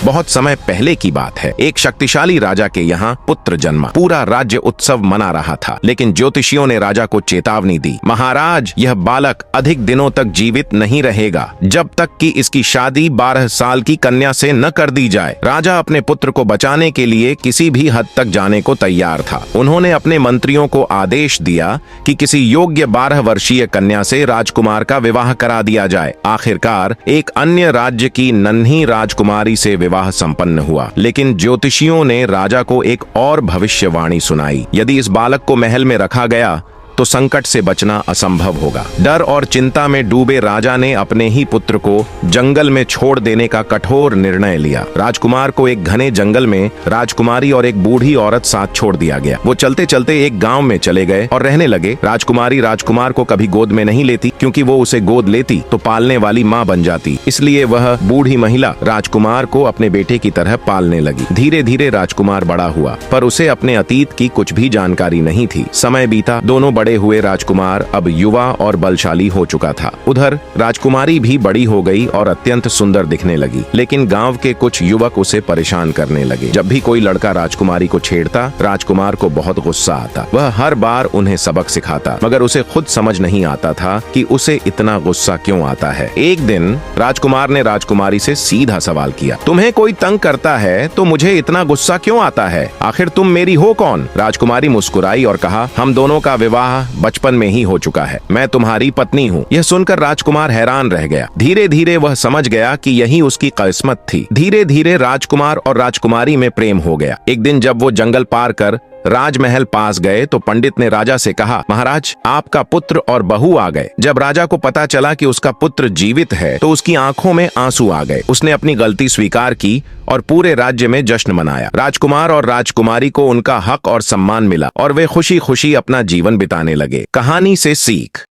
बहुत समय पहले की बात है। एक शक्तिशाली राजा के यहाँ पुत्र जन्मा। पूरा राज्य उत्सव मना रहा था, लेकिन ज्योतिषियों ने राजा को चेतावनी दी, महाराज, यह बालक अधिक दिनों तक जीवित नहीं रहेगा जब तक कि इसकी शादी 12 साल की कन्या से न कर दी जाए। राजा अपने पुत्र को बचाने के लिए किसी भी हद तक जाने को तैयार था। उन्होंने अपने मंत्रियों को आदेश दिया कि किसी योग्य 12 वर्षीय कन्या से राजकुमार का विवाह करा दिया जाए। आखिरकार एक अन्य राज्य की नन्ही राजकुमारी से विवाह संपन्न हुआ, लेकिन ज्योतिषियों ने राजा को एक और भविष्यवाणी सुनाई। यदि इस बालक को महल में रखा गया तो संकट से बचना असंभव होगा। डर और चिंता में डूबे राजा ने अपने ही पुत्र को जंगल में छोड़ देने का कठोर निर्णय लिया। राजकुमार को एक घने जंगल में राजकुमारी और एक बूढ़ी औरत साथ छोड़ दिया गया। वो चलते चलते एक गांव में चले गए और रहने लगे। राजकुमारी राजकुमार को कभी गोद में नहीं लेती, क्योंकि वो उसे गोद लेती तो पालने वाली माँ बन जाती। इसलिए वह बूढ़ी महिला राजकुमार को अपने बेटे की तरह पालने लगी। धीरे धीरे राजकुमार बड़ा हुआ, पर उसे अपने अतीत की कुछ भी जानकारी नहीं थी। समय बीता, दोनों बड़े हुए राजकुमार अब युवा और बलशाली हो चुका था। उधर राजकुमारी भी बड़ी हो गई और अत्यंत सुंदर दिखने लगी, लेकिन गांव के कुछ युवक उसे परेशान करने लगे। जब भी कोई लड़का राजकुमारी को छेड़ता, राजकुमार को बहुत गुस्सा आता। वह हर बार उन्हें सबक सिखाता, मगर उसे खुद समझ नहीं आता था कि उसे इतना गुस्सा क्यों आता है। एक दिन राजकुमार ने राजकुमारी से सीधा सवाल किया, तुम्हें कोई तंग करता है तो मुझे इतना गुस्सा क्यों आता है? आखिर तुम मेरी हो कौन? राजकुमारी मुस्कुराई और कहा, हम दोनों का विवाह बचपन में ही हो चुका है, मैं तुम्हारी पत्नी हूँ। यह सुनकर राजकुमार हैरान रह गया। धीरे धीरे वह समझ गया कि यही उसकी किस्मत थी। धीरे धीरे राजकुमार और राजकुमारी में प्रेम हो गया। एक दिन जब वो जंगल पार कर राजमहल पास गए तो पंडित ने राजा से कहा, महाराज, आपका पुत्र और बहू आ गए। जब राजा को पता चला कि उसका पुत्र जीवित है तो उसकी आंखों में आंसू आ गए। उसने अपनी गलती स्वीकार की और पूरे राज्य में जश्न मनाया। राजकुमार और राजकुमारी को उनका हक और सम्मान मिला और वे खुशी खुशी अपना जीवन बिताने लगे। कहानी से सीख।